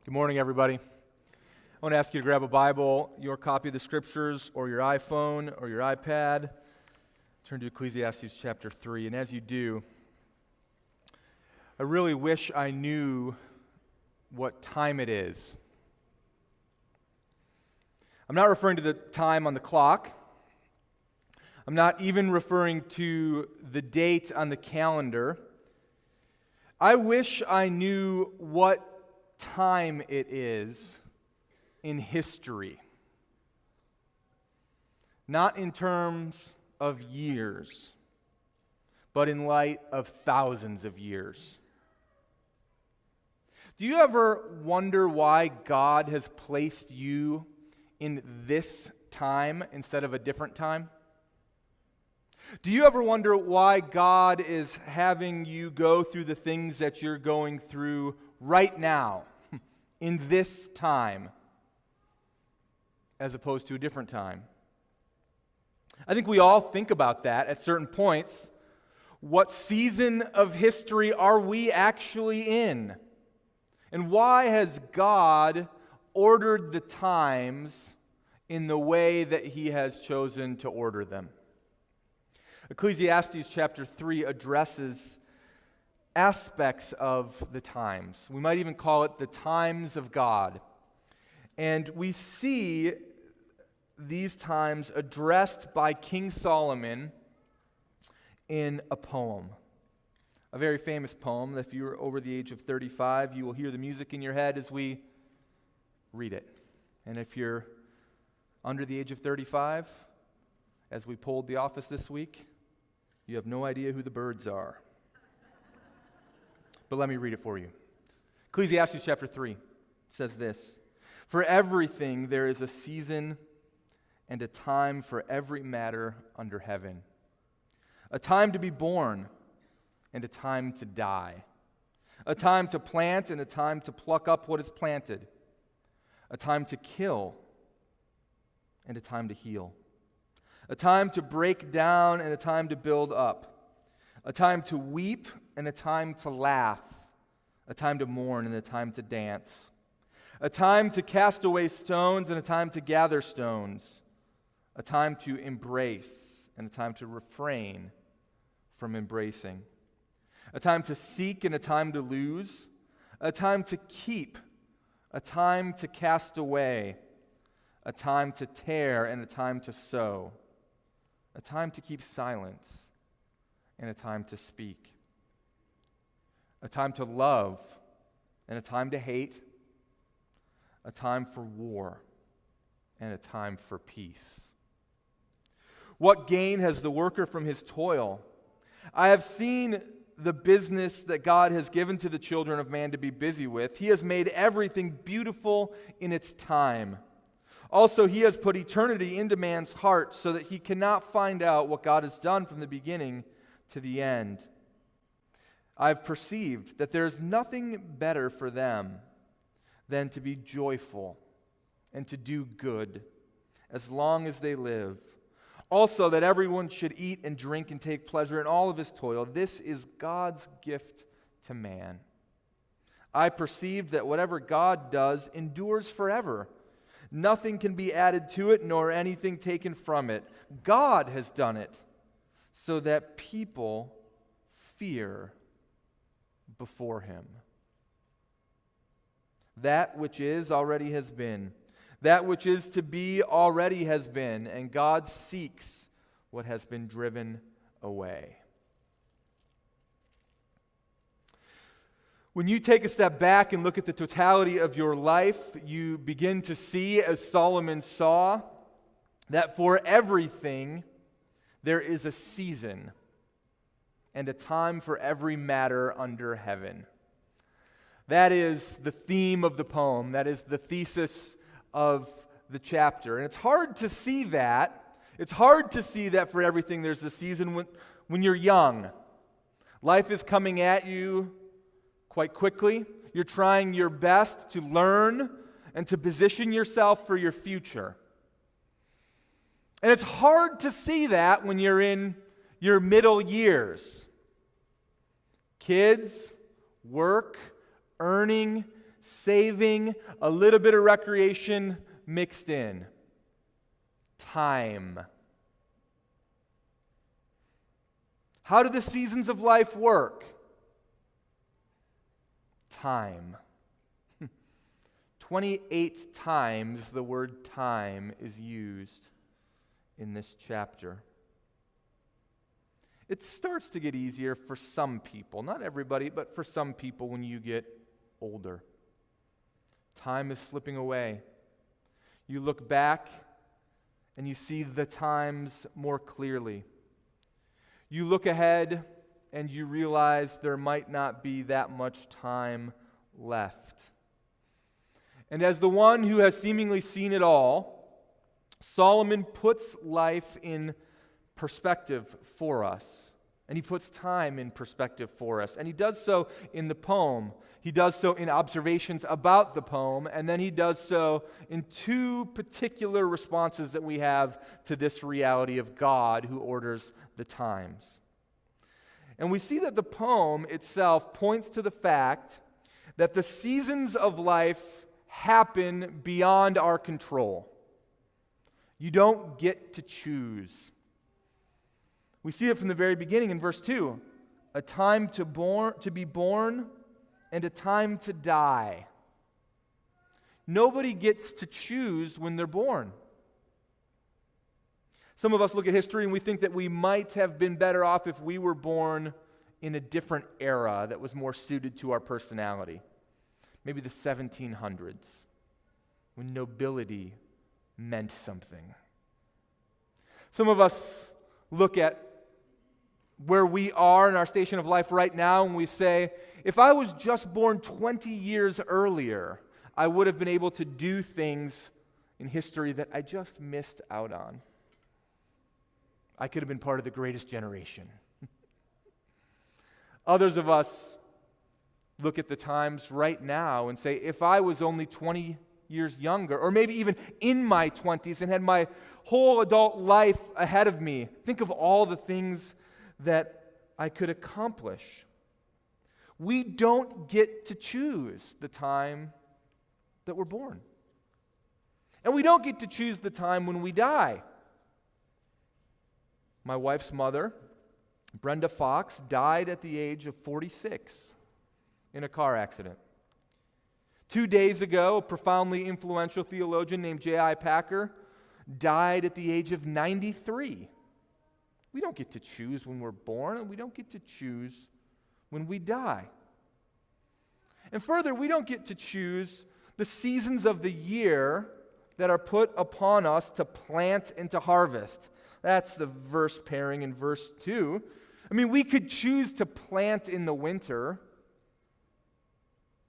Good morning, everybody. I want to ask you to grab a Bible, your copy of the Scriptures, or your iPhone, or your iPad. Turn to Ecclesiastes chapter 3, and as you do, I really wish I knew what time it is. I'm not referring to the time on the clock. I'm not even referring to the date on the calendar. I wish I knew what time it is in history. Not in terms of years, but in light of thousands of years. Do you ever wonder why God has placed you in this time instead of a different time? Do you ever wonder why God is having you go through the things that you're going through right now, in this time, as opposed to a different time? I think we all think about that at certain points. What season of history are we actually in? And why has God ordered the times in the way that He has chosen to order them? Ecclesiastes chapter 3 addresses aspects of the times. We might even call it the times of God. And we see these times addressed by King Solomon in a poem. A very famous poem that if you're over the age of 35, you will hear the music in your head as we read it. And if you're under the age of 35, as we polled the office this week, you have no idea who the birds are. But let me read it for you. Ecclesiastes chapter 3 says this: "For everything there is a season and a time for every matter under heaven. A time to be born and a time to die. A time to plant and a time to pluck up what is planted. A time to kill and a time to heal. A time to break down and a time to build up. A time to weep and a time to laugh. A time to mourn and a time to dance. A time to cast away stones and a time to gather stones. A time to embrace and a time to refrain from embracing. A time to seek and a time to lose. A time to keep, a time to cast away. A time to tear and a time to sow. A time to keep silence and a time to speak. A time to love and a time to hate. A time for war and a time for peace. What gain has the worker from his toil? I have seen the business that God has given to the children of man to be busy with. He has made everything beautiful in its time. Also, He has put eternity into man's heart so that he cannot find out what God has done from the beginning to the end. I've perceived that there is nothing better for them than to be joyful and to do good as long as they live. Also, that everyone should eat and drink and take pleasure in all of his toil. This is God's gift to man. I perceive that whatever God does endures forever. Nothing can be added to it, nor anything taken from it. God has done it so that people fear before Him. That which is already has been. That which is to be already has been, and God seeks what has been driven away." When you take a step back and look at the totality of your life, you begin to see, as Solomon saw, that for everything there is a season and a time for every matter under heaven. That is the theme of the poem. That is the thesis of the chapter. And it's hard to see that. It's hard to see that for everything there's a season when you're young. Life is coming at you quite quickly. You're trying your best to learn and to position yourself for your future. And it's hard to see that when you're in your middle years. Kids, work, earning, saving, a little bit of recreation mixed in. Time. How do the seasons of life work? Time. 28 times the word time is used in this chapter. It starts to get easier for some people, not everybody, but for some people when you get older. Time is slipping away. You look back and you see the times more clearly. You look ahead and you realize there might not be that much time left. And as the one who has seemingly seen it all, Solomon puts life in perspective for us. And he puts time in perspective for us. And he does so in the poem. He does so in observations about the poem. And then he does so in two particular responses that we have to this reality of God who orders the times. And we see that the poem itself points to the fact that the seasons of life happen beyond our control. You don't get to choose. We see it from the very beginning in verse 2. A time to be born and a time to die. Nobody gets to choose when they're born. Some of us look at history and we think that we might have been better off if we were born in a different era that was more suited to our personality. Maybe the 1700s, when nobility meant something. Some of us look at where we are in our station of life right now and we say, if I was just born 20 years earlier, I would have been able to do things in history that I just missed out on. I could have been part of the greatest generation. Others of us look at the times right now and say, if I was only 20 years younger, or maybe even in my 20s and had my whole adult life ahead of me, think of all the things that I could accomplish. We don't get to choose the time that we're born. And we don't get to choose the time when we die. My wife's mother, Brenda Fox, died at the age of 46 in a car accident. 2 days ago, a profoundly influential theologian named J.I. Packer died at the age of 93. We don't get to choose when we're born, and we don't get to choose when we die. And further, we don't get to choose the seasons of the year that are put upon us to plant and to harvest. That's the verse pairing in verse 2. I mean, we could choose to plant in the winter,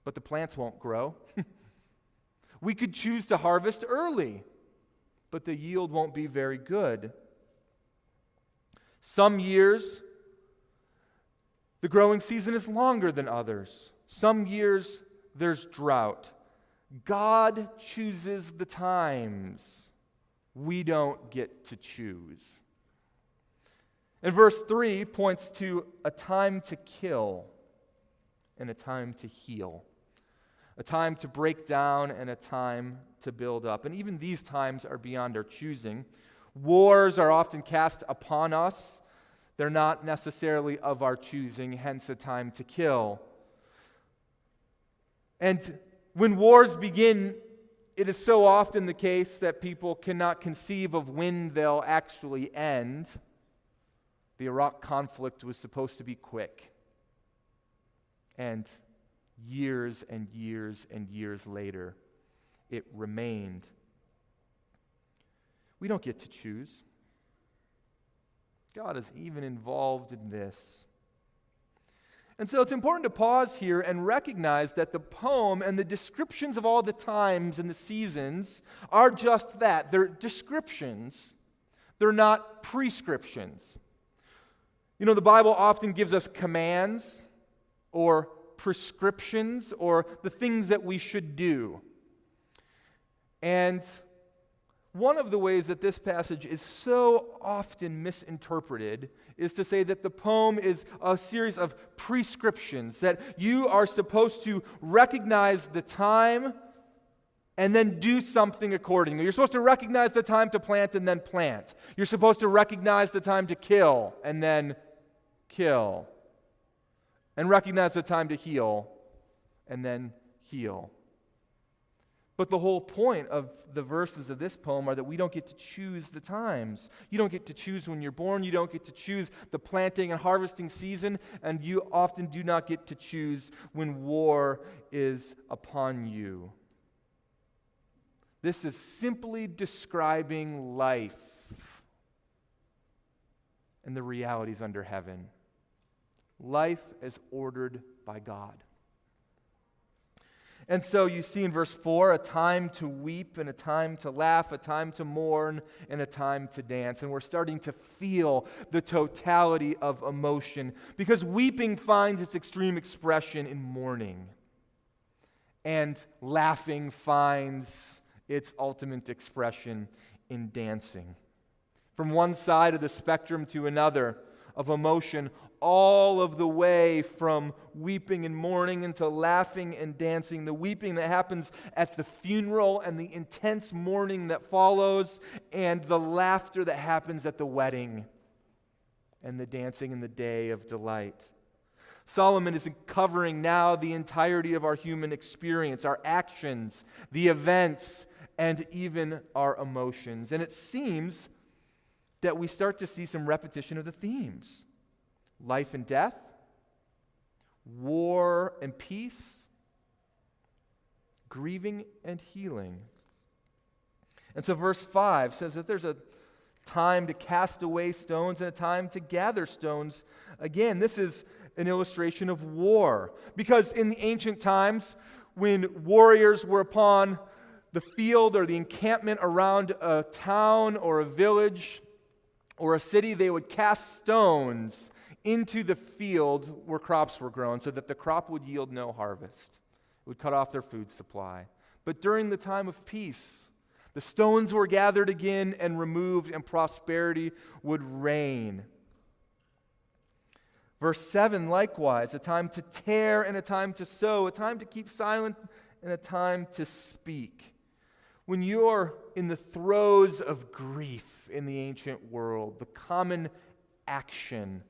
but the plants won't grow. We could choose to harvest early, but the yield won't be very good. Some years, the growing season is longer than others. Some years, there's drought. God chooses the times. We don't get to choose. And verse 3 points to a time to kill and a time to heal. A time to break down and a time to build up. And even these times are beyond our choosing. Wars are often cast upon us. They're not necessarily of our choosing, hence a time to kill. And when wars begin, it is so often the case that people cannot conceive of when they'll actually end. The Iraq conflict was supposed to be quick. And years and years and years later, it remained. We don't get to choose. God is even involved in this. And so it's important to pause here and recognize that the poem and the descriptions of all the times and the seasons are just that. They're descriptions. They're not prescriptions. You know, the Bible often gives us commands or prescriptions or the things that we should do. And One of the ways that this passage is so often misinterpreted is to say that the poem is a series of prescriptions, that you are supposed to recognize the time and then do something accordingly. You're supposed to recognize the time to plant and then plant. You're supposed to recognize the time to kill and then kill. And recognize the time to heal and then heal. But the whole point of the verses of this poem are that we don't get to choose the times. You don't get to choose when you're born. You don't get to choose the planting and harvesting season. And you often do not get to choose when war is upon you. This is simply describing life and the realities under heaven. Life is ordered by God. And so you see in verse 4, a time to weep and a time to laugh, a time to mourn and a time to dance. And we're starting to feel the totality of emotion, because weeping finds its extreme expression in mourning, and laughing finds its ultimate expression in dancing. From one side of the spectrum to another of emotion, all of the way from weeping and mourning into laughing and dancing. The weeping that happens at the funeral and the intense mourning that follows, and the laughter that happens at the wedding and the dancing in the day of delight. Solomon is covering now the entirety of our human experience, our actions, the events, and even our emotions. And it seems that we start to see some repetition of the themes. Life and death, war and peace, grieving and healing. And so verse 5 says that there's a time to cast away stones and a time to gather stones. Again, this is an illustration of war, because in the ancient times, when warriors were upon the field or the encampment around a town or a village or a city, they would cast stones into the field where crops were grown so that the crop would yield no harvest. It would cut off their food supply. But during the time of peace, the stones were gathered again and removed, and prosperity would reign. Verse 7, likewise, a time to tear and a time to sow, a time to keep silent and a time to speak. When you're in the throes of grief in the ancient world, the common action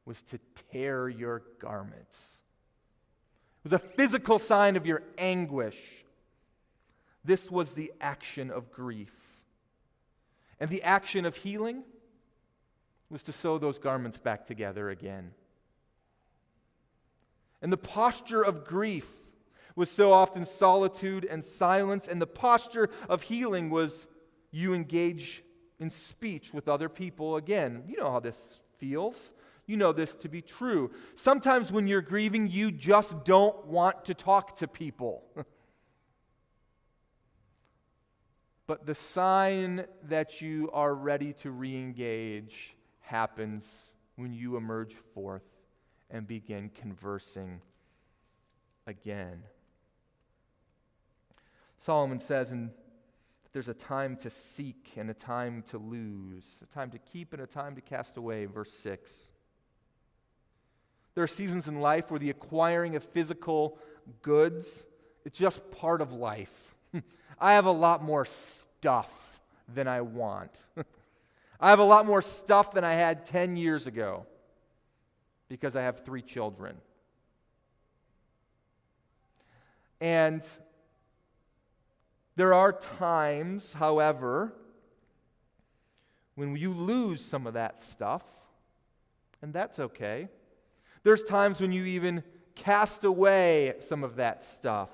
was to tear your garments. It was a physical sign of your anguish. This was the action of grief. And the action of healing was to sew those garments back together again. And the posture of grief was so often solitude and silence, and the posture of healing was you engage in speech with other people. Again, you know how this feels. You know this to be true. Sometimes when you're grieving, you just don't want to talk to people. But the sign that you are ready to re-engage happens when you emerge forth and begin conversing again. Solomon says that there's a time to seek and a time to lose, a time to keep and a time to cast away, verse 6. There are seasons in life where the acquiring of physical goods, it's just part of life. I have a lot more stuff than I want. I have a lot more stuff than I had 10 years ago because I have 3 children. And there are times, however, when you lose some of that stuff, and that's okay. There's times when you even cast away some of that stuff.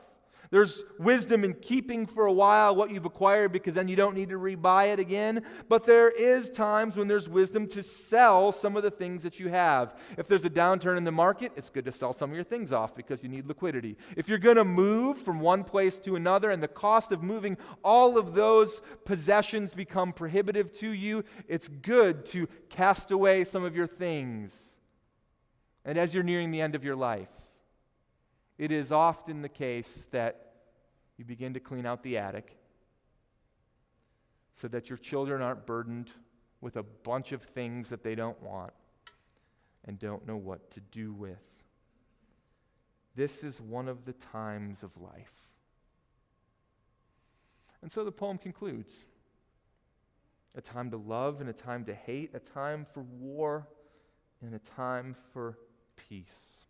There's wisdom in keeping for a while what you've acquired, because then you don't need to rebuy it again. But there is times when there's wisdom to sell some of the things that you have. If there's a downturn in the market, it's good to sell some of your things off because you need liquidity. If you're going to move from one place to another and the cost of moving all of those possessions become prohibitive to you, it's good to cast away some of your things. And as you're nearing the end of your life, it is often the case that you begin to clean out the attic, so that your children aren't burdened with a bunch of things that they don't want and don't know what to do with. This is one of the times of life. And so the poem concludes. A time to love and a time to hate, a time for war and a time for peace.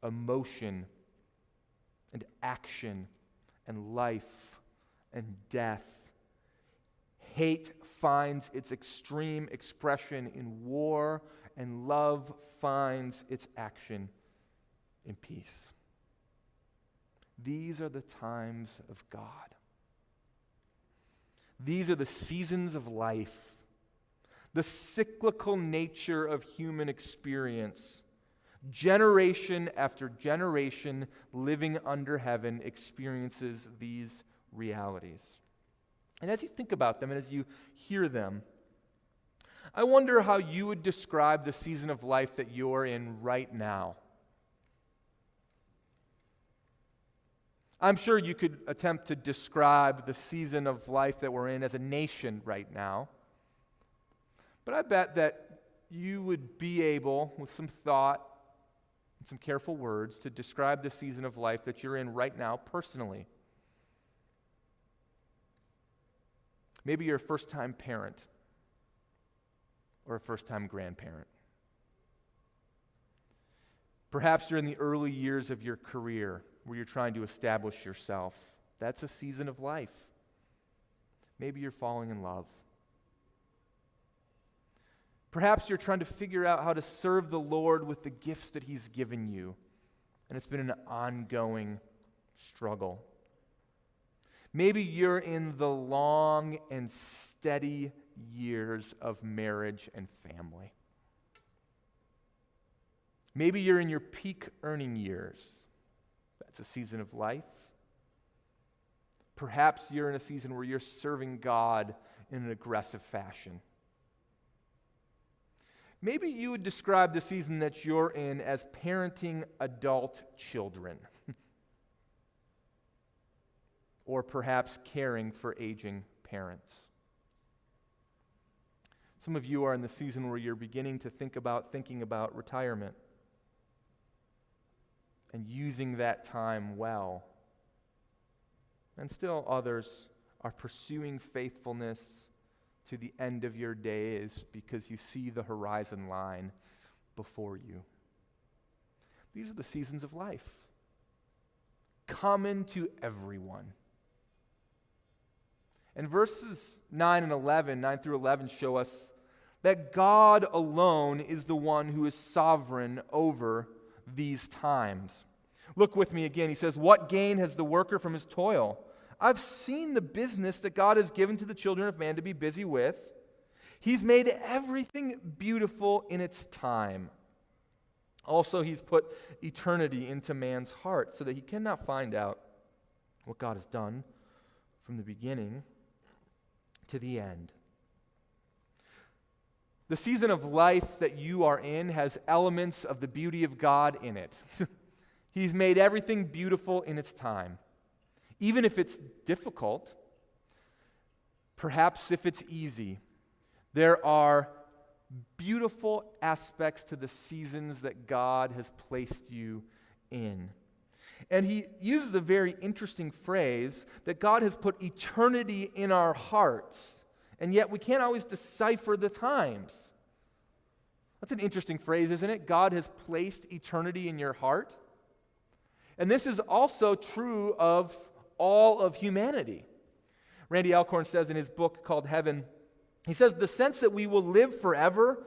Emotion and action and life and death. Hate finds its extreme expression in war, and love finds its action in peace. These are the times of God. These are the seasons of life, the cyclical nature of human experience. Generation after generation living under heaven experiences these realities. And as you think about them and as you hear them, I wonder how you would describe the season of life that you're in right now. I'm sure you could attempt to describe the season of life that we're in as a nation right now. But I bet that you would be able, with some thought and some careful words, to describe the season of life that you're in right now personally. Maybe you're a first-time parent or a first-time grandparent. Perhaps you're in the early years of your career where you're trying to establish yourself. That's a season of life. Maybe you're falling in love. Perhaps you're trying to figure out how to serve the Lord with the gifts that He's given you, and it's been an ongoing struggle. Maybe you're in the long and steady years of marriage and family. Maybe you're in your peak earning years. That's a season of life. Perhaps you're in a season where you're serving God in an aggressive fashion. Maybe you would describe the season that you're in as parenting adult children. Or perhaps caring for aging parents. Some of you are in the season where you're beginning to thinking about retirement and using that time well. And still others are pursuing faithfulness to the end of your days because you see the horizon line before you. These are the seasons of life, common to everyone. And verses 9 through 11 show us that God alone is the one who is sovereign over these times. Look with me again. He says, "What gain has the worker from his toil? I've seen the business that God has given to the children of man to be busy with. He's made everything beautiful in its time. Also, He's put eternity into man's heart so that he cannot find out what God has done from the beginning to the end." The season of life that you are in has elements of the beauty of God in it. He's made everything beautiful in its time. Even if it's difficult, perhaps if it's easy, there are beautiful aspects to the seasons that God has placed you in. And he uses a very interesting phrase that God has put eternity in our hearts, and yet we can't always decipher the times. That's an interesting phrase, isn't it? God has placed eternity in your heart. And this is also true of all of humanity. Randy Alcorn says in his book called Heaven, he says, "The sense that we will live forever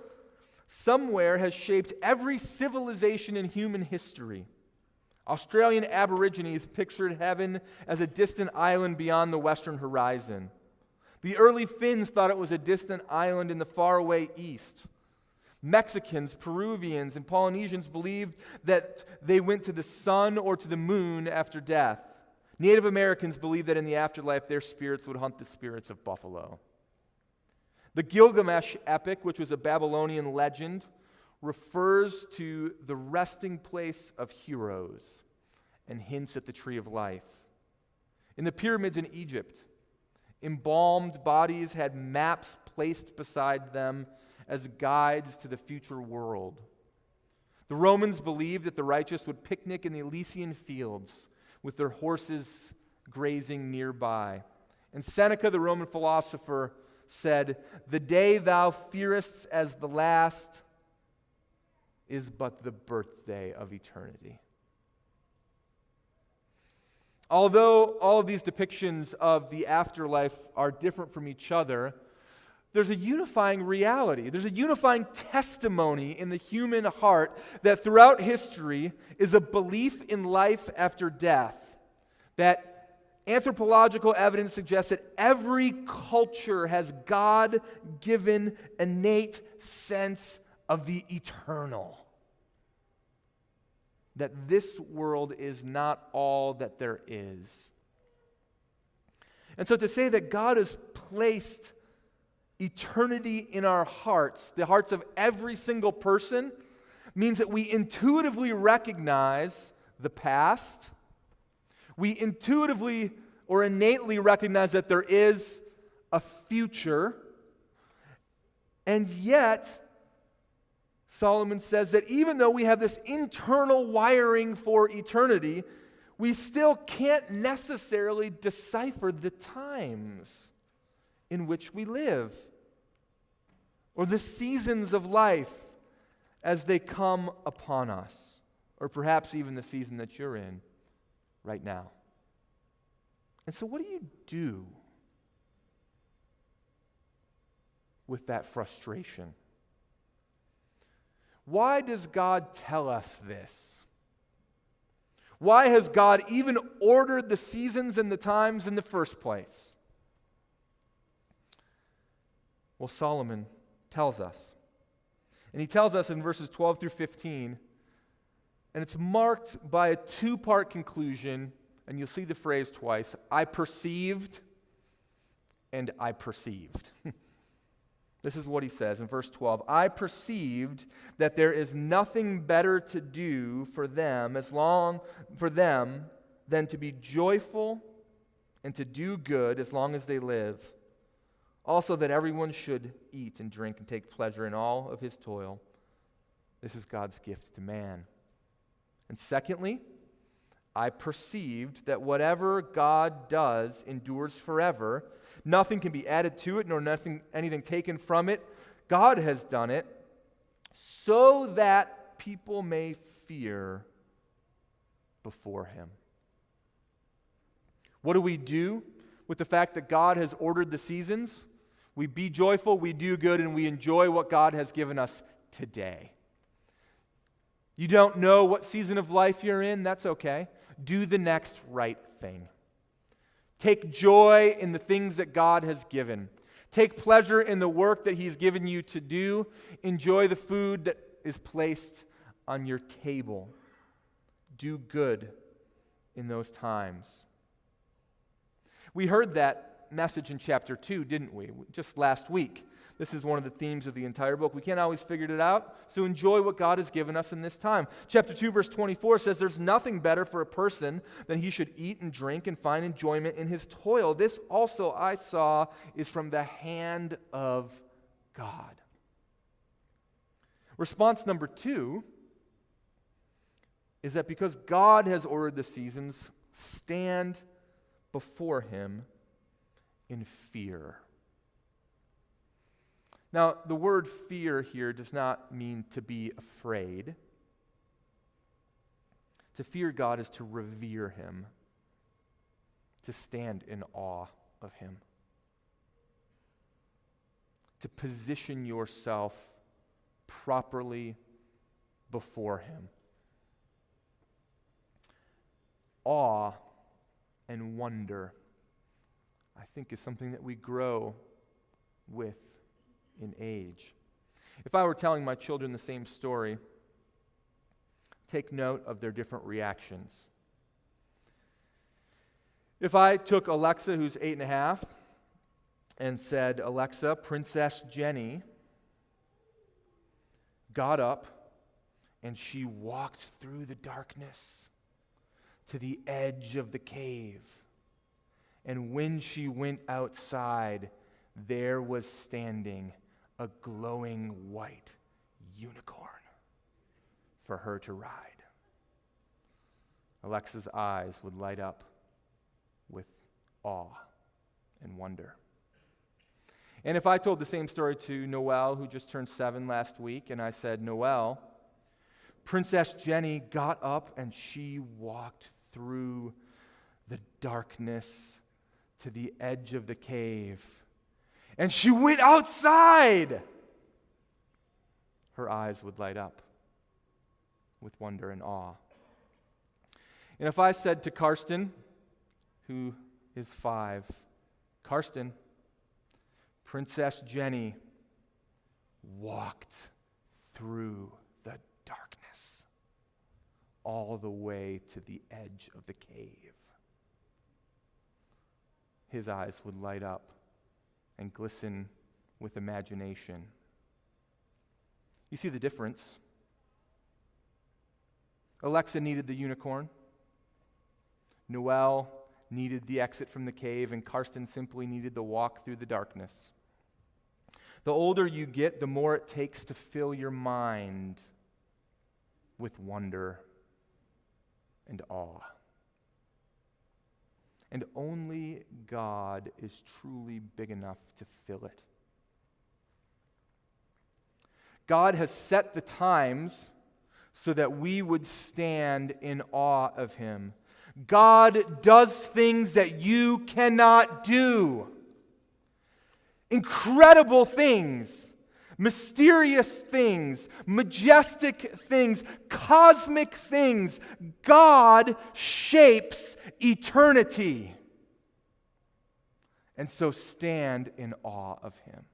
somewhere has shaped every civilization in human history. Australian Aborigines pictured heaven as a distant island beyond the western horizon. The early Finns thought it was a distant island in the faraway east. Mexicans, Peruvians, and Polynesians believed that they went to the sun or to the moon after death. Native Americans believed that in the afterlife their spirits would hunt the spirits of buffalo. The Gilgamesh epic, which was a Babylonian legend, refers to the resting place of heroes and hints at the tree of life. In the pyramids in Egypt, Embalmed bodies had maps placed beside them as guides to the future world. The Romans believed that the righteous would picnic in the Elysian fields with their horses grazing nearby. And Seneca, the Roman philosopher, said, "The day thou fearest as the last is but the birthday of eternity." Although all of these depictions of the afterlife are different from each other, there's a unifying reality. There's a unifying testimony in the human heart that throughout history is a belief in life after death. That anthropological evidence suggests that every culture has God-given innate sense of the eternal. That this world is not all that there is. And so to say that God has placed eternity in our hearts, the hearts of every single person, means that we intuitively recognize the past. We intuitively or innately recognize that there is a future. And yet, Solomon says that even though we have this internal wiring for eternity, we still can't necessarily decipher the times in which we live, or the seasons of life as they come upon us, or perhaps even the season that you're in right now. And so what do you do with that frustration? Why does God tell us this? Why has God even ordered the seasons and the times in the first place? Well, Solomon tells us. And he tells us in verses 12 through 15, and it's marked by a two-part conclusion, and you'll see the phrase twice, I perceived and I perceived. This is what he says in verse 12. I perceived that there is nothing better to do for them than to be joyful and to do good as long as they live. Also that everyone should eat and drink and take pleasure in all of his toil. This is God's gift to man. And secondly, I perceived that whatever God does endures forever. Nothing can be added to it, nor anything taken from it. God has done it so that people may fear before him. What do we do with the fact that God has ordered the seasons? We be joyful, we do good, and we enjoy what God has given us today. You don't know what season of life you're in, that's okay. Do the next right thing. Take joy in the things that God has given. Take pleasure in the work that he's given you to do. Enjoy the food that is placed on your table. Do good in those times. We heard that message in chapter 2, didn't we? Just last week. This is one of the themes of the entire book. We can't always figure it out, so enjoy what God has given us in this time. Chapter 2, verse 24 says, there's nothing better for a person than he should eat and drink and find enjoyment in his toil. This also I saw is from the hand of God. Response number 2 is that because God has ordered the seasons, stand before him in fear. Now, the word fear here does not mean to be afraid. To fear God is to revere him, to stand in awe of him, to position yourself properly before him. Awe and wonder, I think, is something that we grow with in age. If I were telling my children the same story, take note of their different reactions. If I took Alexa, who's 8.5, and said, Alexa, Princess Jenny got up and she walked through the darkness to the edge of the cave And when she went outside, there was standing a glowing white unicorn for her to ride. Alexa's eyes would light up with awe and wonder. And if I told the same story to Noelle, who just turned 7 last week, and I said, Noelle, Princess Jenny got up and she walked through the darkness to the edge of the cave, and she went outside, her eyes would light up with wonder and awe. And if I said to Karsten, who is 5, Karsten, Princess Jenny walked through the darkness all the way to the edge of the cave, his eyes would light up and glisten with imagination. You see the difference. Alexa needed the unicorn. Noelle needed the exit from the cave, and Karsten simply needed the walk through the darkness. The older you get, the more it takes to fill your mind with wonder and awe. And only God is truly big enough to fill it. God has set the times so that we would stand in awe of Him. God does things that you cannot do. Incredible things, mysterious things, majestic things, cosmic things. God shapes eternity. And so stand in awe of Him.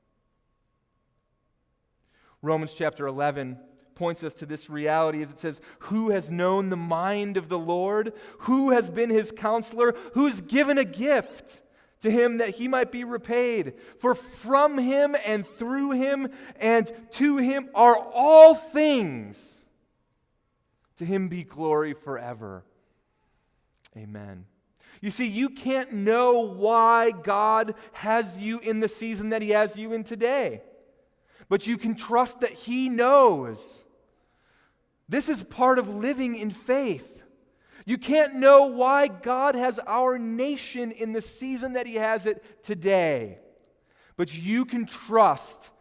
Romans chapter 11 points us to this reality as it says, who has known the mind of the Lord? Who has been His counselor? Who's given a gift to Him that He might be repaid? For from Him and through Him and to Him are all things. To Him be glory forever. Amen. You see, you can't know why God has you in the season that He has you in today, but you can trust that He knows. This is part of living in faith. You can't know why God has our nation in the season that He has it today, but you can trust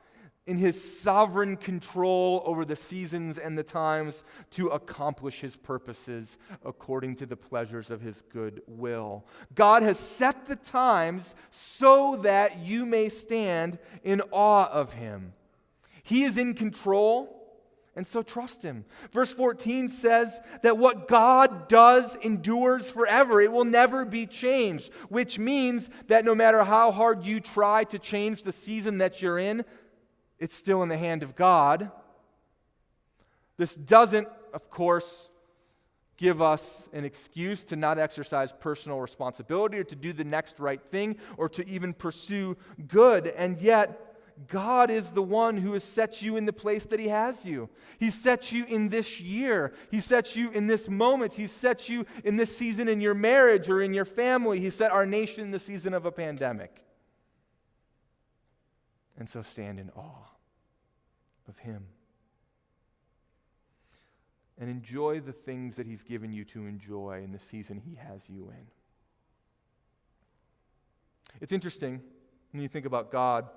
in His sovereign control over the seasons and the times to accomplish His purposes according to the pleasures of His good will. God has set the times so that you may stand in awe of Him. He is in control, and so trust Him. Verse 14 says that what God does endures forever. It will never be changed, which means that no matter how hard you try to change the season that you're in, it's still in the hand of God. This doesn't, of course, give us an excuse to not exercise personal responsibility or to do the next right thing or to even pursue good. And yet, God is the one who has set you in the place that He has you. He set you in this year. He set you in this moment. He set you in this season in your marriage or in your family. He set our nation in the season of a pandemic. And so stand in awe of Him. And enjoy the things that He's given you to enjoy in the season He has you in. It's interesting when you think about God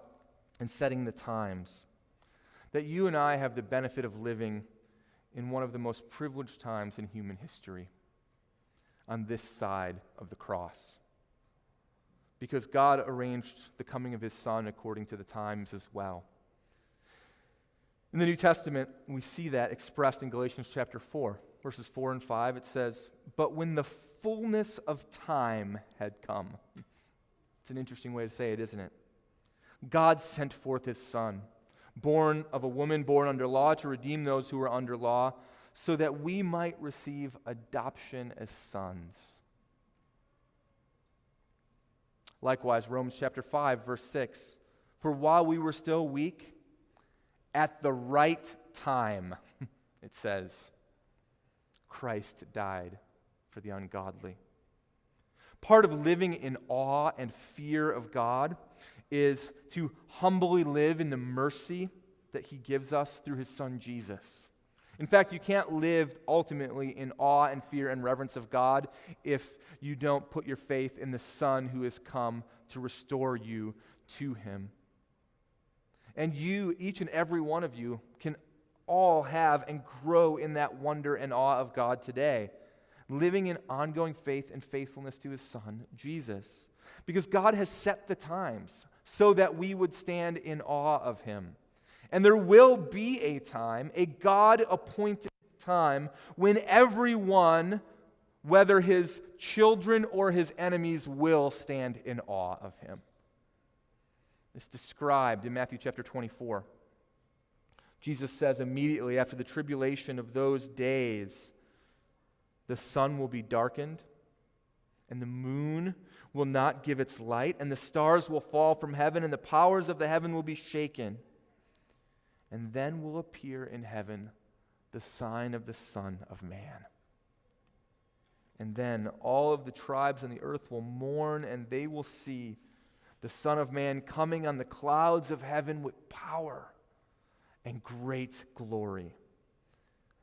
and setting the times, that you and I have the benefit of living in one of the most privileged times in human history, on this side of the cross. Because God arranged the coming of His Son according to the times as well. In the New Testament, we see that expressed in Galatians chapter 4, verses 4 and 5. It says, "But when the fullness of time had come," it's an interesting way to say it, isn't it? God sent forth His Son, born of a woman born under law, to redeem those who were under law, so that we might receive adoption as sons. Likewise, Romans chapter 5, verse 6, "For while we were still weak, at the right time," it says, "Christ died for the ungodly." Part of living in awe and fear of God is to humbly live in the mercy that he gives us through his Son Jesus. In fact, you can't live ultimately in awe and fear and reverence of God if you don't put your faith in the Son who has come to restore you to him. And you, each and every one of you, can all have and grow in that wonder and awe of God today, living in ongoing faith and faithfulness to his Son, Jesus. Because God has set the times so that we would stand in awe of him. And there will be a time, a God-appointed time, when everyone, whether his children or his enemies, will stand in awe of him. It's described in Matthew chapter 24. Jesus says immediately after the tribulation of those days, the sun will be darkened, and the moon will not give its light, and the stars will fall from heaven, and the powers of the heaven will be shaken. And then will appear in heaven the sign of the Son of Man. And then all of the tribes on the earth will mourn, and they will see the Son of Man coming on the clouds of heaven with power and great glory.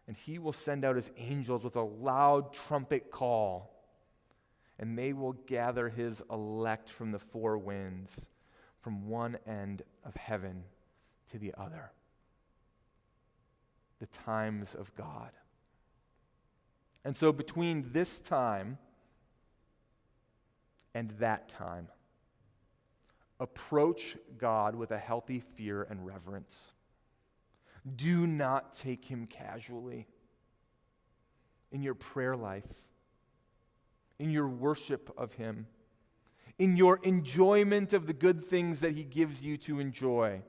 And he will send out his angels with a loud trumpet call, and they will gather his elect from the four winds, from one end of heaven to the other. The times of God. And so between this time and that time, approach God with a healthy fear and reverence. Do not take him casually in your prayer life, in your worship of him, in your enjoyment of the good things that he gives you to enjoy,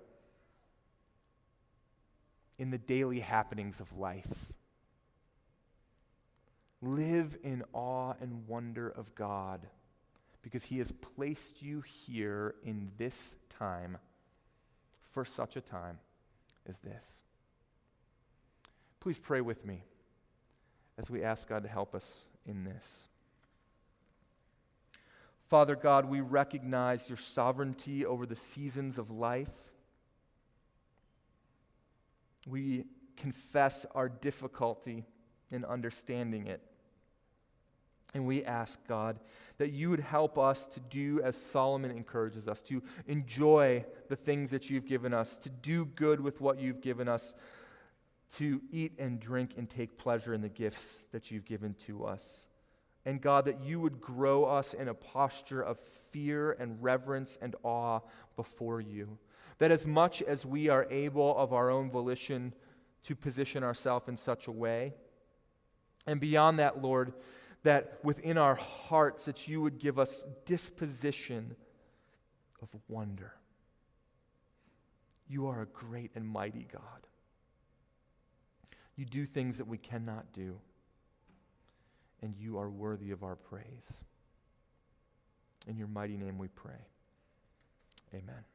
in the daily happenings of life. Live in awe and wonder of God because he has placed you here in this time for such a time as this. Please pray with me as we ask God to help us in this. Father God, we recognize your sovereignty over the seasons of life. We confess our difficulty in understanding it. And we ask, God, that you would help us to do as Solomon encourages us, to enjoy the things that you've given us, to do good with what you've given us, to eat and drink and take pleasure in the gifts that you've given to us. And God, that you would grow us in a posture of fear and reverence and awe before you. That as much as we are able of our own volition to position ourselves in such a way, and beyond that, Lord, that within our hearts that you would give us disposition of wonder. You are a great and mighty God. You do things that we cannot do, and you are worthy of our praise. In your mighty name we pray. Amen.